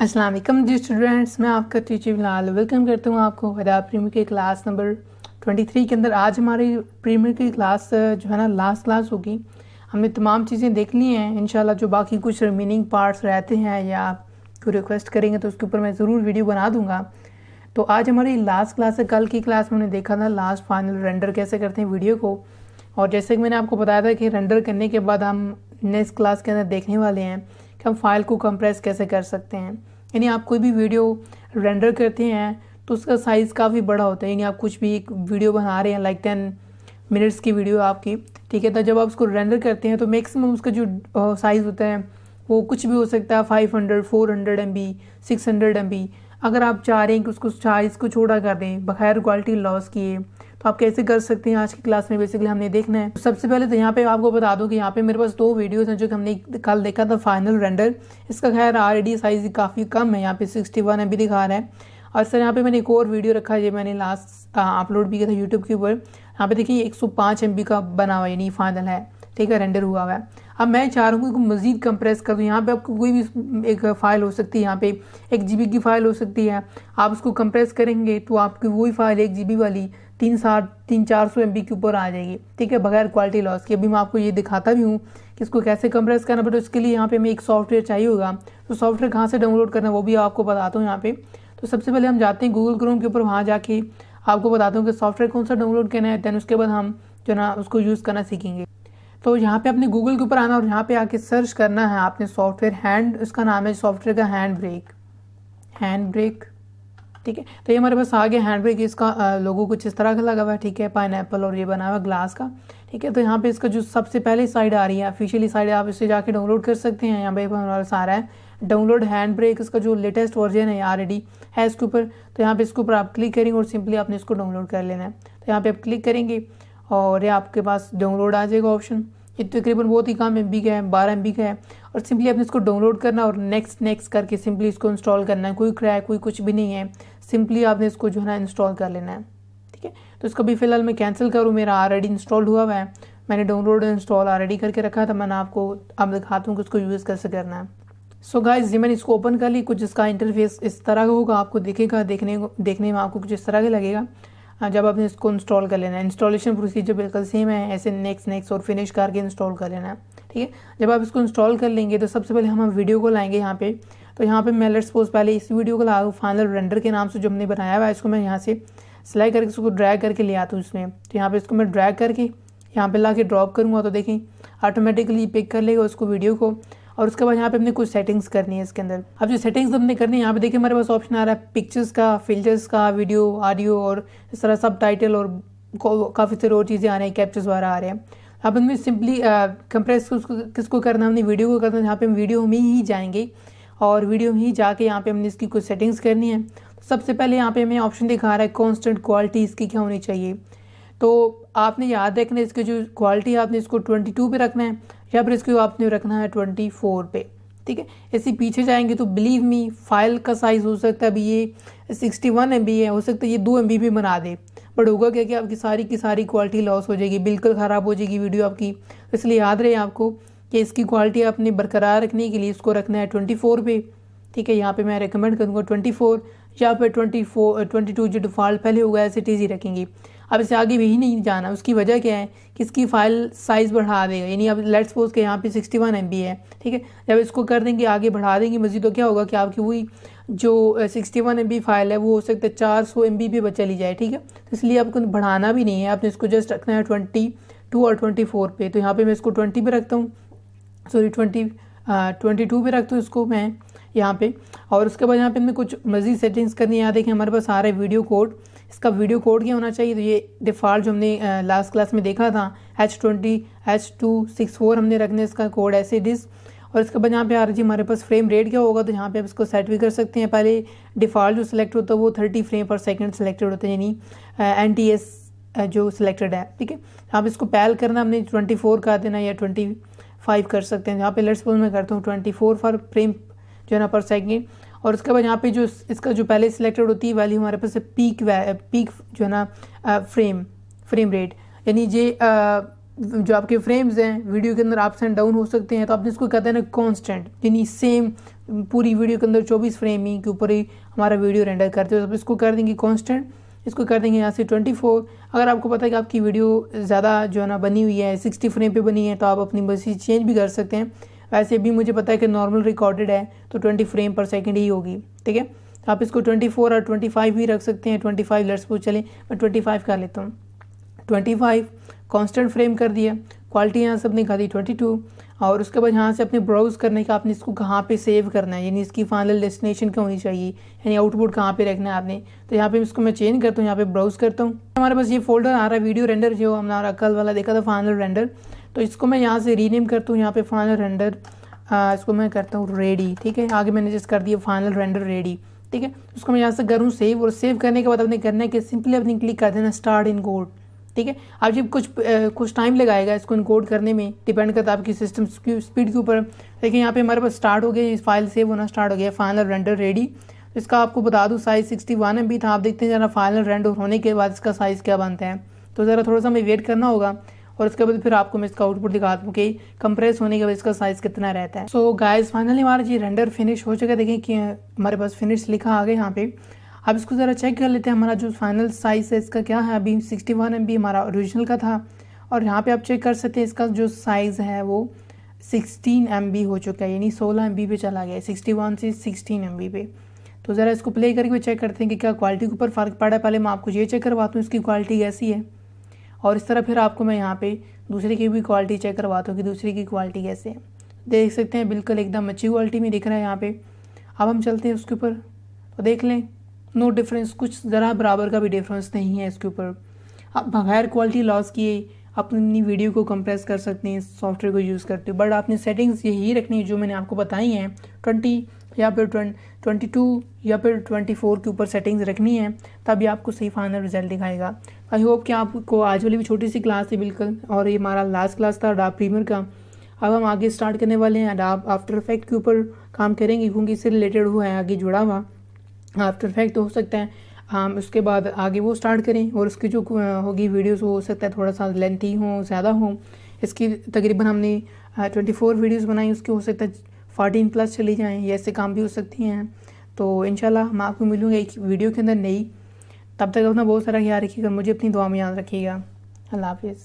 अस्सलाम वालेकुम जी स्टूडेंट्स, मैं आपका टीचर बिलाल वेलकम करता हूँ आपको अदाब प्रीमियर की क्लास नंबर 23 के अंदर। आज हमारी प्रीमियर की क्लास जो है ना लास्ट क्लास होगी। हमने तमाम चीज़ें देख ली हैं। इंशाल्लाह जो बाकी कुछ रिमेनिंग पार्ट्स रहते हैं या कोई रिक्वेस्ट करेंगे तो उसके ऊपर मैं ज़रूर वीडियो बना दूँगा। तो आज हमारी लास्ट क्लास है। कल की क्लास में हमने देखा था लास्ट फाइनल रेंडर कैसे करते हैं वीडियो को, और जैसे कि मैंने आपको बताया था कि रेंडर करने के बाद हम नेक्स्ट क्लास के अंदर देखने वाले हैं कि हम फाइल को कंप्रेस कैसे कर सकते हैं। यानी आप कोई भी वीडियो रेंडर करते हैं तो उसका साइज़ काफ़ी बड़ा होता है। यानी आप कुछ भी एक वीडियो बना रहे हैं लाइक 10 मिनट्स की वीडियो आपकी, ठीक है, तो जब आप उसको रेंडर करते हैं तो मैक्सिमम उसका जो साइज़ होता है वो कुछ भी हो सकता है 500, 400 MB, 600 MB। अगर आप चाह रहे हैं कि उसको साइज़ को छोटा कर दें बगैर क्वालिटी लॉस किए तो आप कैसे कर सकते हैं, आज की क्लास में बेसिकली हमने देखना है। सबसे पहले तो यहाँ पे आपको बता दूं कि यहाँ पे मेरे पास 2 वीडियोस हैं जो कि हमने कल देखा था फाइनल रेंडर। इसका खैर ऑलरेडी साइज़ काफ़ी कम है, यहाँ पे 61 MB दिखा रहा है। और सर यहाँ पे मैंने एक और वीडियो रखा है, ये मैंने लास्ट अपलोड भी किया था यूट्यूब के ऊपर। यहाँ पे देखिए 105 MB का बना हुआ यानी फाइनल है, ठीक है, रेंडर हुआ हुआ है। अब मैं चाह रहा हूँ कि मज़ीद कंप्रेस कर दूँ। यहाँ पे आपको कोई भी एक फ़ाइल हो सकती है, यहाँ पे 1 GB की फ़ाइल हो सकती है। आप उसको कंप्रेस करेंगे तो आपकी वही फ़ाइल 1 GB वाली 300-400 MB के ऊपर आ जाएगी, ठीक है, बगैर क्वालिटी लॉस के। अभी मैं आपको ये दिखाता भी हूँ कि इसको कैसे कंप्रेस करना, बट उसके लिए यहाँ पे हमें एक सॉफ्टवेयर चाहिए होगा। तो सॉफ्टवेयर कहाँ से डाउनलोड करना वो भी आपको बताता हूँ यहाँ पे। तो सबसे पहले हम जाते हैं गूगल क्रोम के ऊपर, वहाँ जाके आपको बताता हूँ कि सॉफ्टवेयर कौन सा डाउनलोड करना है। दैन उसके बाद हम जो ना उसको यूज़ करना सीखेंगे। तो यहाँ पे अपने गूगल के ऊपर आना और यहाँ पे आके सर्च करना है आपने सॉफ्टवेयर हैंड, इसका नाम है सॉफ्टवेयर का हैंड ब्रेक, ठीक है। तो ये हमारे पास आ गया हैंड ब्रेक। इसका लोगो कुछ इस तरह का लगा हुआ है, ठीक है, पाइनएप्पल, और ये बना हुआ ग्लास का, ठीक है। तो यहाँ पे इसका जो सबसे पहली साइड आ रही है ऑफिशियली साइड, आप इसे जाके डाउनलोड कर सकते हैं। यहाँ पे हमारे पास आ रहा है डाउनलोड हैंड ब्रेक, इसका जो लेटेस्ट वर्जन है ऑलरेडी है इसके ऊपर। तो यहाँ पे इसके ऊपर आप क्लिक करेंगे और सिंपली आपने इसको डाउनलोड कर लेना है। तो यहाँ पे आप क्लिक करेंगे और ये आपके पास डाउनलोड आ जाएगा ऑप्शन। ये तकरीबन बहुत ही कम MB का है, 12 MB का है। और सिंपली आपने इसको डाउनलोड करना और नेक्स्ट करके सिंपली इसको इंस्टॉल करना है। कोई क्रैक कोई कुछ भी नहीं है, सिंपली आपने इसको जो है ना इंस्टॉल कर लेना है, ठीक है। तो इसको भी फिलहाल मैं कैंसिल करूँ, मेरा ऑलरेडी इंस्टॉल हुआ हुआ है, मैंने डाउनलोड इंस्टॉल ऑलरेडी करके रखा था। मैंने आपको अब दिखाता हूँ कि इसको यूज़ कैसे करना है। सो गाइस, ये मैंने इसको ओपन कर ली। कुछ इसका इंटरफेस इस तरह का होगा, आपको दिखेगा, देखने में आपको कुछ इस तरह का लगेगा जब आपने इसको इंस्टॉल कर लेना है। इंस्टॉलेशन प्रोसीजर बिल्कुल सेम है, ऐसे नेक्स्ट और फिनिश करके इंस्टॉल कर लेना है, ठीक है। जब आप इसको इंस्टॉल कर लेंगे तो सबसे पहले हम वीडियो को लाएंगे यहाँ पे। तो यहाँ पे मैं लेट्स सपोज पहले इस वीडियो को ला दूँ फाइनल रेंडर के नाम से जो हमने बनाया हुआ है। इसको मैं यहाँ से सिलेक्ट करके इसको ड्रैग करके ले आता हूँ इसमें। तो यहाँ पे इसको मैं ड्रैग करके यहाँ पे ला के ड्रॉप करूँगा तो देखें ऑटोमेटिकली पिक कर लेगा उसको वीडियो को। और उसके बाद यहाँ पे हमने कुछ सेटिंग्स करनी है इसके अंदर। अब जो सेटिंग्स हमने करनी है यहाँ पे देखिए हमारे पास ऑप्शन आ रहा है पिक्चर्स का, फिल्टर्स का, वीडियो, ऑडियो और इस तरह सब टाइटल और काफ़ी सारी और चीज़ें आ रही हैं, कैप्चर्स वगैरह आ रहे हैं। अब हमें सिंपली कंप्रेस किसको करना है, हमने वीडियो को करना है। यहाँ पे हम वीडियो में ही जाएंगे और वीडियो में ही जाके यहाँ पे हमने इसकी कुछ सेटिंग्स करनी है। तो सबसे पहले यहाँ पे हमें ऑप्शन दिखा रहा है कॉन्स्टेंट क्वालिटी इसकी क्या होनी चाहिए। तो आपने याद रखना है इसकी जो क्वालिटी आपने इसको 22 पे रखना है या फिर इसको आपने रखना है 24 पे, ठीक है। इसी पीछे जाएंगे तो बिलीव मी फाइल का साइज़ हो सकता है अभी ये 61 MB है, हो सकता है ये 2 MB भी बना दे, बट होगा क्या कि आपकी सारी की सारी क्वालिटी लॉस हो जाएगी, बिल्कुल ख़राब हो जाएगी वीडियो आपकी। इसलिए याद रहे आपको कि इसकी क्वालिटी आपने बरकरार रखने के लिए इसको रखना है 24 पे, ठीक है। यहाँ पे मैं रिकमेंड करूँगा 24 या फिर 22 जो डिफ़ॉल्ट पहले होगा ऐसे इजी रखेंगे। अब इसे आगे भी नहीं जाना। उसकी वजह क्या है कि इसकी फ़ाइल साइज़ बढ़ा देगा। यानी अब लेट्स सपोज के यहाँ पे 61 MB है, ठीक है। जब इसको कर देंगे आगे बढ़ा देंगे मज़ीद तो क्या होगा कि आपकी वही जो 61 MB फ़ाइल है वो हो सकता है 400 MB पे चली जाए, ठीक है। तो इसलिए आपको बढ़ाना भी नहीं है, आपने इसको जस्ट रखना है 22 और 24 पे। तो यहाँ पर मैं इसको 20 पे रखता हूँ, सॉरी 22 पे रखता हूँ इसको मैं यहाँ पे। और उसके बाद यहाँ पे हमें कुछ मज़ीद सेटिंग्स करनी है। यहाँ देखें हमारे पास आ रहा है वीडियो कोड। इसका वीडियो कोड क्या होना चाहिए, तो ये डिफ़ॉल्ट जो हमने लास्ट क्लास में देखा था H264 हमने रखने इसका कोड ऐसे इट इज़। और इसके बाद यहाँ पे आ रही है हमारे पास फ्रेम रेट क्या होगा, तो यहाँ पे आप इसको सेट भी कर सकते हैं। पहले डिफ़ॉल्ट जो सिलेक्ट होता है वो 30 फ्रेम पर सेकंड सिलेक्टेड होता है, यानी NTS जो सिलेक्टेड है, ठीक है। यहाँ पे इसको पहल करना हमने 24 कर देना या 25 कर सकते हैं। यहाँ पे लेट्स सपोज मैं करता हूँ 24 फॉर फ्रेम जो है ना पर सेकेंड। और उसके बाद यहाँ पे जो इसका जो पहले सिलेक्टेड होती है वैल्यू हमारे पास पीक जो है ना फ्रेम रेट, यानी ये जो आपके फ्रेम्स हैं वीडियो के अंदर अप्स एंड डाउन हो सकते हैं, तो आपने इसको कहते हैं ना कांस्टेंट, यानी सेम पूरी वीडियो के अंदर 24 फ्रेम ही के ऊपर ही हमारा वीडियो रेंडर करते हो, तो इसको कर देंगे कांस्टेंट, इसको कर देंगे यहाँ से 24। अगर आपको पता है कि आपकी वीडियो ज़्यादा जो है ना बनी हुई है 60 फ्रेम पे बनी है, तो आप अपनी मर्जी चेंज भी कर सकते हैं। वैसे भी मुझे पता है कि नॉर्मल रिकॉर्डेड है तो 20 फ्रेम पर सेकंड ही होगी, ठीक है। तो आप इसको 24 और 25 भी रख सकते हैं। 25 लेट्स सपोज चले मैं 25 कर लेता हूँ। 25 कांस्टेंट फ्रेम कर दिया, क्वालिटी यहाँ से अपनी खा दी 22, और उसके बाद यहाँ से अपने ब्राउज़ करने का आपने इसको कहाँ पे सेव करना है, यानी इसकी फाइनल डेस्टिनेशन क्या होनी चाहिए, यानी आउटपुट कहाँ पे रखना है आपने। तो यहाँ पे इसको मैं चेंज करता हूँ, यहाँ पे ब्राउज़ करता हूँ, हमारे पास ये फोल्डर आ रहा है वीडियो रेंडर, जो हमारा कल वाला देखा था फाइनल रेंडर। तो इसको मैं यहाँ से रीनेम करता हूँ, यहाँ पे फाइनल रेंडर, इसको मैं करता हूँ रेडी, ठीक है। आगे मैंने जस्ट कर दिया फाइनल रेंडर रेडी, ठीक है। उसको मैं यहाँ से करूँ सेव, और सेव करने के बाद अपने करना है कि सिंपली अपनी क्लिक कर देना स्टार्ट इन कोड, ठीक है। आप जब कुछ टाइम लगाएगा इसको इनकोड करने में, डिपेंड करता है आपकी सिस्टम स्पीड के ऊपर। देखिए यहाँ पे हमारे पास स्टार्ट हो गया, फाइल सेव होना स्टार्ट हो गया, फाइनल रेंडर रेडी। इसका आपको बता दूँ साइज़ 61 MB था। आप देखते हैं ज़रा फाइनल रेंडर होने के बाद इसका साइज़ क्या बनता है, तो ज़रा थोड़ा सा हमें वेट करना होगा, और उसके बाद फिर आपको मैं इसका आउटपुट दिखाता हूँ कि कंप्रेस होने के बाद इसका साइज़ कितना रहता है। सो गाइस फाइनली हमारा ये रेंडर फिनिश हो चुका है। देखें कि हमारे पास फिनिश लिखा आ गया यहाँ पे। अब इसको ज़रा चेक कर लेते हैं, हमारा जो फाइनल साइज़ है इसका क्या है। अभी 61 MB हमारा ओरिजिनल का था, और यहाँ पे आप चेक कर सकते हैं इसका जो साइज़ है वो 16 MB हो चुका है, यानी 16 MB पे चला गया है, 61 से 16 MB पे। तो ज़रा इसको प्ले करके चेक करते हैं कि क्या क्वालिटी के ऊपर फ़र्क पड़ा है। पहले मैं आपको ये चेक करवाता हूँ इसकी क्वालिटी कैसी है, और इस तरह फिर आपको मैं यहाँ पे दूसरे की भी क्वालिटी चेक करवाता हूँ कि दूसरे की क्वालिटी कैसे है। देख सकते हैं बिल्कुल एकदम अच्छी क्वालिटी में दिख रहा है यहाँ पे। अब हम चलते हैं उसके ऊपर, तो देख लें नो डिफरेंस, कुछ ज़रा बराबर का भी डिफरेंस नहीं है इसके ऊपर। आप बगैर क्वालिटी लॉस किए अपनी वीडियो को कंप्रेस कर सकते हैं सॉफ्टवेयर को यूज़ करते हो, बट आपने सेटिंग्स यही रखनी है जो मैंने आपको बताई हैं। 20 या फिर 22 या फिर 24 के ऊपर सेटिंग्स रखनी है, तभी आपको सही फाइनल रिजल्ट दिखाएगा। आई होप कि आपको आज वाली भी छोटी सी क्लास थी बिल्कुल, और ये हमारा लास्ट क्लास था अडोब प्रीमियर का। अब हम आगे स्टार्ट करने वाले हैं अडोब आफ्टर इफेक्ट के ऊपर काम करेंगे, क्योंकि इससे रिलेटेड हुआ है आगे जुड़ा हुआ आफ्टर इफेक्ट। तो हो सकता है हम उसके बाद आगे वो स्टार्ट करें, और उसकी जो होगी वीडियोस हो सकता है थोड़ा सा लेंथी हो, ज़्यादा हो। इसकी तकरीबन हमने 24 वीडियोस बनाई, उसकी हो सकता है 14+ चली जाएँ, ये ऐसे काम भी हो सकती हैं। तो इंशाल्लाह हम आपको मिलूँगा एक वीडियो के अंदर नई। तब तक अपना बहुत सारा ख्याल रखिएगा, मुझे अपनी दुआ में याद रखिएगा। अल्लाह हाफिज़।